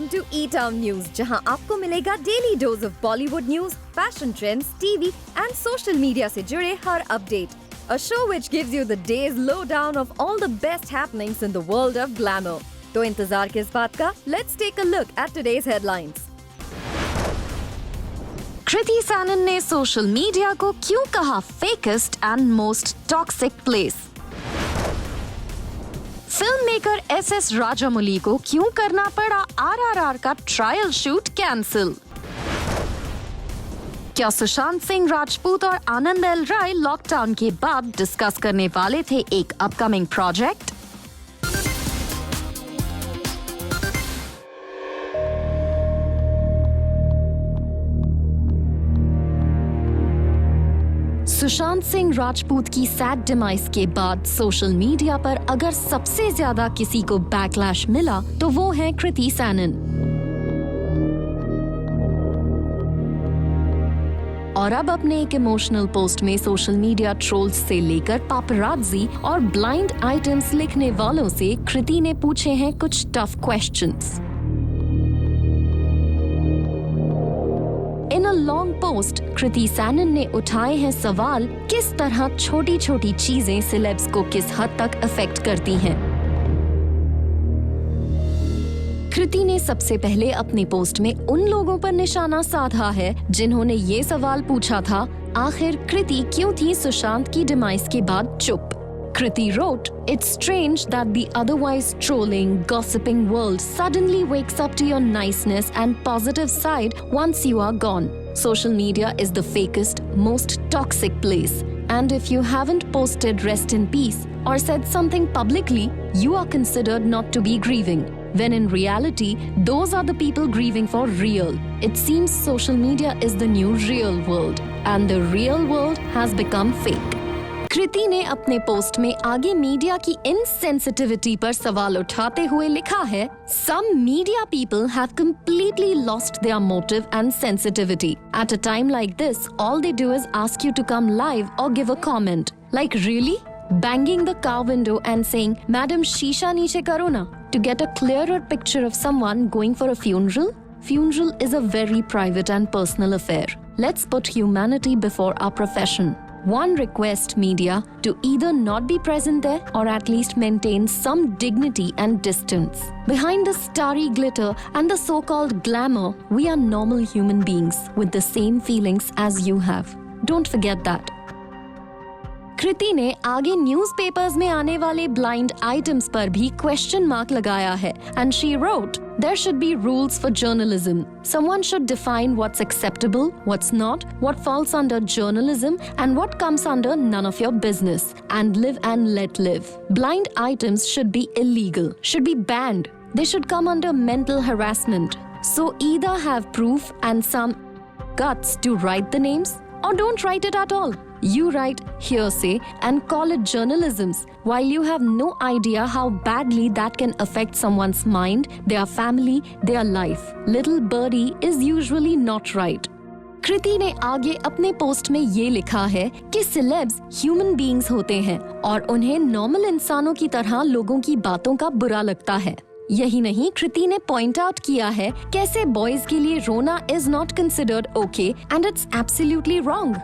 welcome to E-Town News, जहां आपको मिलेगा daily dose of Bollywood news, fashion trends, TV and social media से जुड़े हर update. A show which gives you the day's lowdown of all the best happenings in the world of glamour. तो इंतजार किस बात का? Let's take a look at today's headlines. कृति सैनन ने social media को क्यों कहा fakest and most toxic place? Film maker S Rajamouli को क्यों करना पड़ा RRR का ट्रायल शूट कैंसिल? क्या सुशांत सिंह राजपूत और आनंद एल राय लॉकडाउन के बाद डिस्कस करने वाले थे एक अपकमिंग प्रोजेक्ट? सुशांत सिंह राजपूत की सैड डिमाइस के बाद सोशल मीडिया पर अगर सबसे ज्यादा किसी को बैकलैश मिला तो वो है कृति सैनन. और अब अपने एक इमोशनल पोस्ट में सोशल मीडिया ट्रोल्स से लेकर पापराज़ी और ब्लाइंड आइटम्स लिखने वालों से कृति ने पूछे हैं कुछ tough questions. In a long post Kriti Sanon ने उठाए हैं सवाल किस तरह छोटी छोटी चीजें सेलेब्स को किस हद तक अफेक्ट करती हैं. कृति ने सबसे पहले अपनी पोस्ट में उन लोगों पर निशाना साधा है जिन्होंने ये सवाल पूछा था आखिर कृति क्यों थी सुशांत की डिमाइस के बाद चुप. Kriti wrote, "It's strange that the otherwise trolling, gossiping world suddenly wakes up to your niceness and positive side once you are gone. Social media is the fakest, most toxic place. And if you haven't posted rest in peace or said something publicly, you are considered not to be grieving. When in reality, those are the people grieving for real. It seems social media is the new real world, and the real world has become fake." कृति ने अपने post में आगे media की insensitivity पर सवाल उठाते हुए लिखा है, "Some media people have completely lost their motive and sensitivity. At a time like this, all they do is ask you to come live or give a comment. Like really? Banging the car window and saying, 'Madam, शीशा नीचे करो ना,' to get a clearer picture of someone going for a funeral? Funeral is a very private and personal affair. Let's put humanity before our profession. One request, media, to either not be present there or at least maintain some dignity and distance. Behind the starry glitter and the so-called glamour, we are normal human beings with the same feelings as you have. Don't forget that." कृति ने आगे newspapers में आने वाले blind items पर भी question mark लगाया है and she wrote, "There should be rules for journalism. Someone should define what's acceptable, what's not, what falls under journalism and what comes under none of your business. And live and let live. Blind items should be illegal, should be banned. They should come under mental harassment. So either have proof and some guts to write the names or don't write it at all. You write hearsay and call it journalism while you have no idea how badly that can affect someone's mind, their family, their life. Little birdie is usually not right." कृति ने आगे अपने post में ये लिखा है कि celebs human beings होते हैं और उन्हें नॉर्मल इंसानों की तरह लोगों की बातों का बुरा लगता है. यही नहीं, कृति ने पॉइंट आउट किया है कैसे बॉयज के लिए रोना is not considered okay and it's absolutely wrong.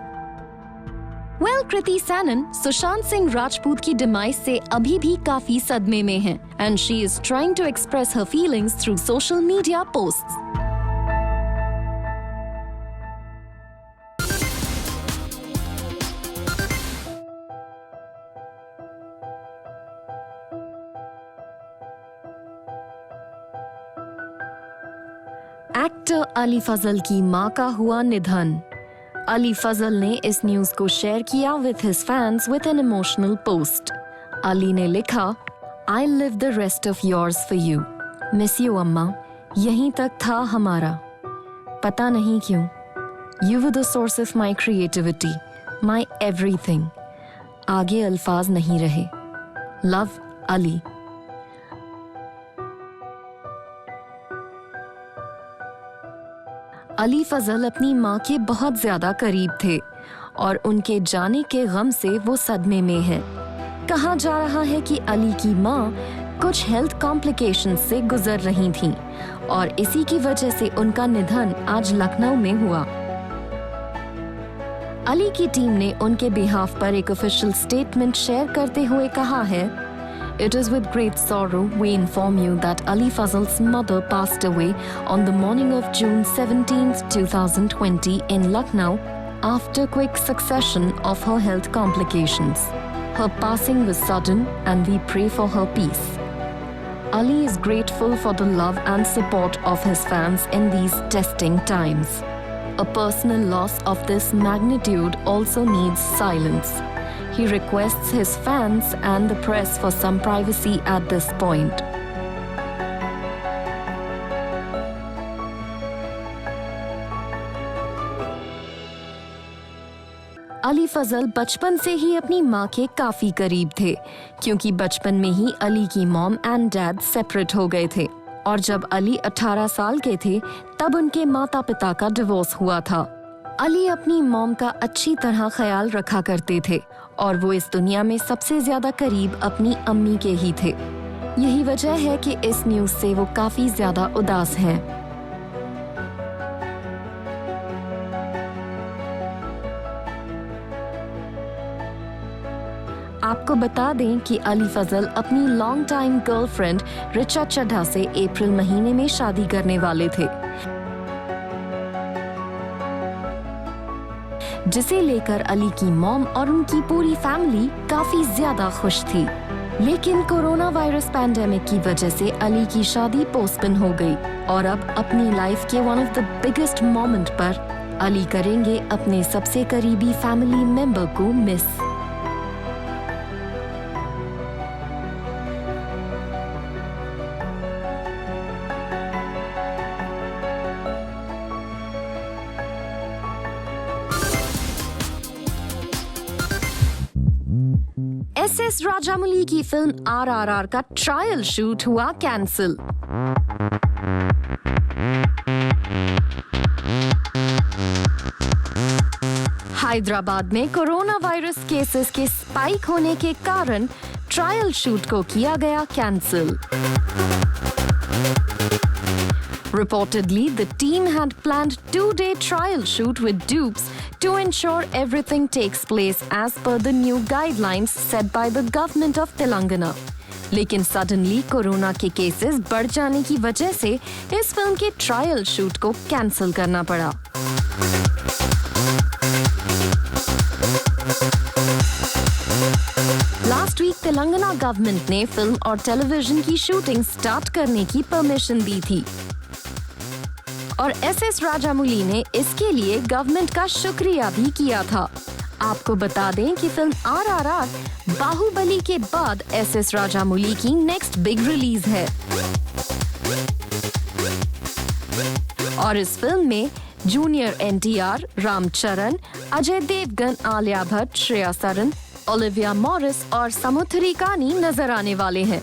Well, Kriti Sanon Sushant Singh Rajput की डिमाइस से अभी भी काफी सदमे में है and she is trying to express her feelings through social media posts. Actor Ali Fazal की मां का हुआ निधन. अली फजल ने इस न्यूज को शेयर किया with his fans with an emotional post. Ali ने लिखा, "I live the rest of yours for you. Miss you अम्मा. यहीं तक था हमारा. पता नहीं क्यों. You were the source of my creativity, my everything. आगे अल्फाज नहीं रहे. Love, अली." अली फजल अपनी माँ के बहुत ज्यादा करीब थे और उनके जाने के गम से वो सदमे में है. कहा जा रहा है कि अली की माँ कुछ हेल्थ कॉम्प्लिकेशंस से गुजर रही थीं और इसी की वजह से उनका निधन आज लखनऊ में हुआ। अली की टीम ने उनके बिहाफ पर एक ऑफिशियल स्टेटमेंट शेयर करते हुए कहा है, It is with great sorrow we inform you that Ali Fazl's mother passed away on the morning of June 17, 2020 in Lucknow after quick succession of her health complications. Her passing was sudden and we pray for her peace. Ali is grateful for the love and support of his fans in these testing times. A personal loss of this magnitude also needs silence. He requests his fans and the press for some privacy at this point. Ali Fazal बचपन से ही अपनी माँ के काफी करीब थे, क्योंकि बचपन में ही अली की मॉम एंड डैड सेपरेट हो गए थे और जब अली 18 साल के थे तब उनके माता पिता का डिवोर्स हुआ था। अली अपनी मॉम का अच्छी तरह ख्याल रखा करते थे और वो इस दुनिया में सबसे ज्यादा करीब अपनी अम्मी के ही थे। यही वजह है कि इस न्यूज़ से वो काफी ज्यादा उदास हैं। आपको बता दें कि अली फजल अपनी long time girlfriend Richa Chadha से अप्रैल महीने में शादी करने वाले थे, जिसे लेकर अली की मॉम और उनकी पूरी फैमिली काफी ज्यादा खुश थी। लेकिन कोरोना वायरस पैंडेमिक की वजह से अली की शादी पोस्टपोन हो गई और अब अपनी लाइफ के one of the biggest moment पर अली करेंगे अपने सबसे करीबी फैमिली मेंबर को मिस। एस राजामौली की फिल्म RRR का ट्रायल शूट हुआ कैंसिल। हैदराबाद में कोरोना वायरस केसेस के स्पाइक होने के कारण ट्रायल शूट को किया गया cancel. Reportedly, the team had planned 2-day trial shoot with dupes to ensure everything takes place as per the new guidelines set by the government of Telangana. लेकिन suddenly corona के cases बढ़ जाने की वजह से इस फिल्म के trial shoot को कैंसिल करना पड़ा। लास्ट वीक तेलंगाना गवर्नमेंट ने फिल्म और टेलीविजन की शूटिंग स्टार्ट करने की परमिशन दी थी और एस राजामौली ने इसके लिए गवर्नमेंट का शुक्रिया भी किया था। आपको बता दें कि फिल्म RRR बाहुबली के बाद एस राजामौली की नेक्स्ट बिग रिलीज है और इस फिल्म में junior NTR, Ram Charan, Ajay Devgn, Alia Bhatt, Shriya Saran, Olivia Morris और समुद्री कानी नजर आने वाले हैं।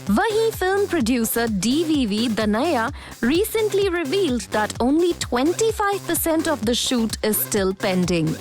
वहीं film producer DVV Danaya recently revealed that only 25% of the shoot is still pending.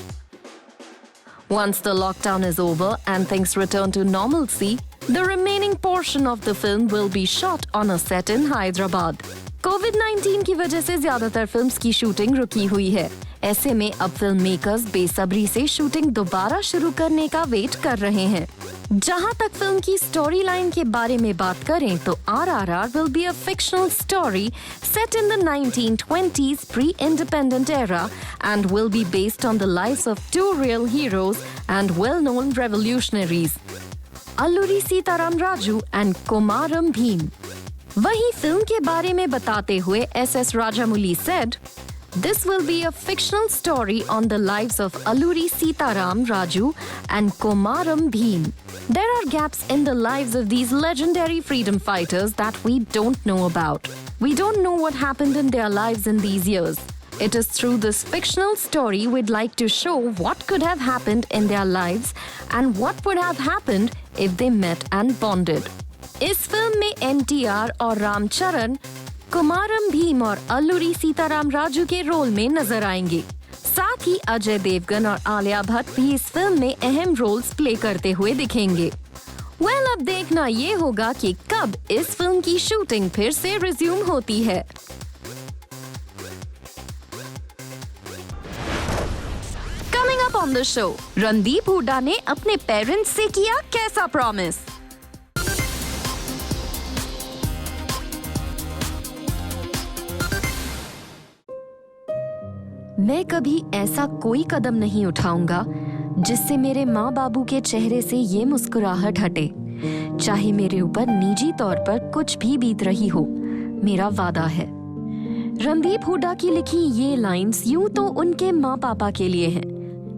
Once the lockdown is over and things return to normalcy, the remaining portion of the film will be shot on a set in Hyderabad. COVID-19 की वजह से ज्यादातर films की shooting रुकी हुई है। ऐसे में अब फिल्म मेकर्स बेसब्री से शूटिंग दोबारा शुरू करने का वेट कर रहे हैं। जहां तक फिल्म की स्टोरी लाइन के बारे में बात करें तो RRR will be a fictional story set in the 1920s pre-independent era and will be based on the lives of two real heroes and well-known revolutionaries, Alluri Sitaram Raju and Komaram Bhim. वहीं film के बारे में बताते हुए S Rajamouli said, "This will be a fictional story on the lives of Alluri Sitaram Raju and Komaram Bhim. There are gaps in the lives of these legendary freedom fighters that we don't know about. We don't know what happened in their lives in these years. It is through this fictional story we'd like to show what could have happened in their lives and what would have happened if they met and bonded." इस film में NTR और रामचरण, कुमारम भीम और अल्लूरी सीताराम राजू के role में नजर आएंगे। साथ ही अजय देवगन और आलिया भट्ट भी इस फिल्म में अहम रोल्स प्ले करते हुए दिखेंगे। वेल, अब देखना ये होगा कि कब इस फिल्म की शूटिंग फिर से रिज्यूम होती है। Coming up on the show, Randeep Hooda ने अपने पेरेंट्स से किया कैसा प्रॉमिस। मैं कभी ऐसा कोई कदम नहीं उठाऊंगा जिससे मेरे माँ बाबू के चेहरे से ये मुस्कुराहट हटे, चाहे मेरे ऊपर निजी तौर पर कुछ भी बीत रही हो। मेरा वादा है। रणदीप हुड्डा की लिखी ये लाइंस यूं तो उनके माँ पापा के लिए हैं,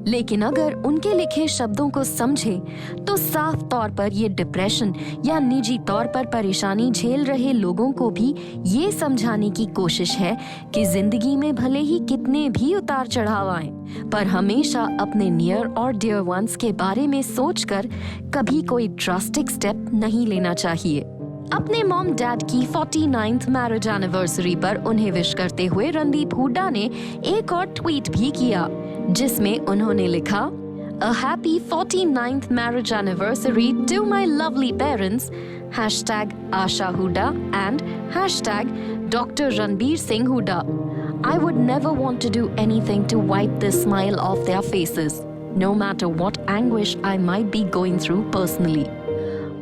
लेकिन अगर उनके लिखे शब्दों को समझे तो साफ तौर पर ये डिप्रेशन या निजी तौर पर परेशानी झेल रहे लोगों को भी ये समझाने की कोशिश है कि जिंदगी में भले ही कितने भी उतार चढ़ाव आए, पर हमेशा अपने नियर और डियर वंस के बारे में सोचकर कभी कोई ड्रास्टिक स्टेप नहीं लेना चाहिए। अपने मॉम डैड की 49th मैरिज एनिवर्सरी पर उन्हें विश करते हुए रणदीप हुड्डा ने एक और ट्वीट भी किया, जिसमें उन्होंने लिखा, A happy 49th marriage anniversary to my lovely parents, #Asha Huda and #Dr. Ranbir Singh Huda. I would never want to do anything to wipe this smile off their faces, no matter what anguish I might be going through personally.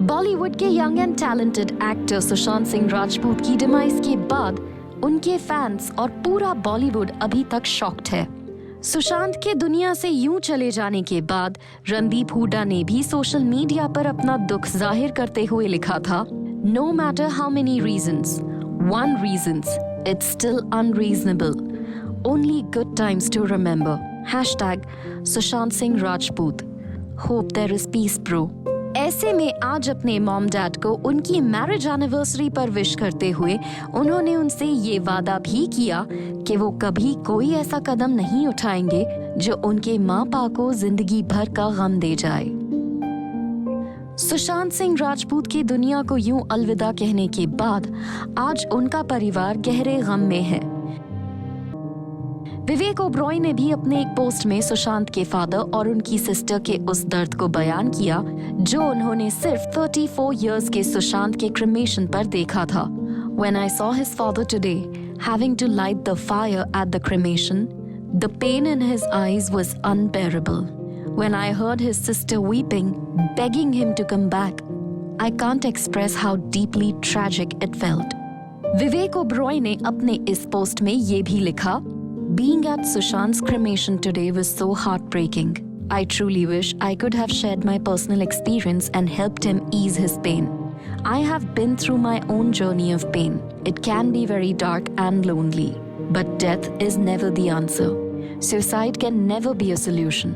Bollywood के young and talented actor Sushant Singh Rajput की demise के बाद उनके fans और पूरा बॉलीवुड अभी तक shocked है। सुशांत के दुनिया से यूं चले जाने के बाद रणदीप हुड्डा ने भी सोशल मीडिया पर अपना दुख जाहिर करते हुए लिखा था, No matter how many reasons, one reasons, it's still unreasonable. Only good times to remember. #Sushant Singh Rajput. Hope there is peace, bro. ऐसे में आज अपने मॉम डैड को उनकी मैरिज एनिवर्सरी पर विश करते हुए उन्होंने उनसे ये वादा भी किया कि वो कभी कोई ऐसा कदम नहीं उठाएंगे जो उनके माँ बाप को जिंदगी भर का गम दे जाए। सुशांत सिंह राजपूत की दुनिया को यूं अलविदा कहने के बाद आज उनका परिवार गहरे गम में है। विवेक ओबरॉय ने भी अपने एक पोस्ट में सुशांत के फादर और उनकी सिस्टर के उस दर्द को बयान किया जो उन्होंने सिर्फ 34 इयर्स के सुशांत के क्रिमेशन पर देखा था। When I saw his father today, having to light the fire at the cremation, the pain in his eyes was unbearable. When I heard his sister weeping, begging him to come back, I can't express how deeply tragic it felt. Vivek Oberoi ने अपने इस post में ये भी लिखा, Being at Sushant's cremation today was so heartbreaking. I truly wish I could have shared my personal experience and helped him ease his pain. I have been through my own journey of pain. It can be very dark and lonely, but death is never the answer. Suicide can never be a solution.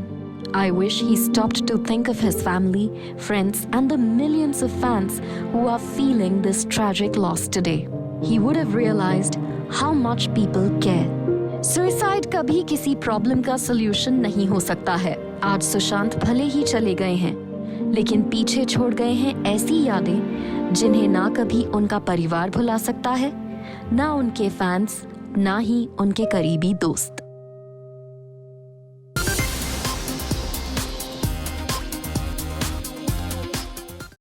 I wish he stopped to think of his family, friends, and the millions of fans who are feeling this tragic loss today. He would have realized how much people care. Suicide कभी किसी problem का solution नहीं हो सकता है। आज सुशांत भले ही चले गए हैं, लेकिन पीछे छोड़ गए हैं ऐसी यादें जिन्हें ना कभी उनका परिवार भुला सकता है, ना उनके फैंस, ना ही उनके करीबी दोस्त।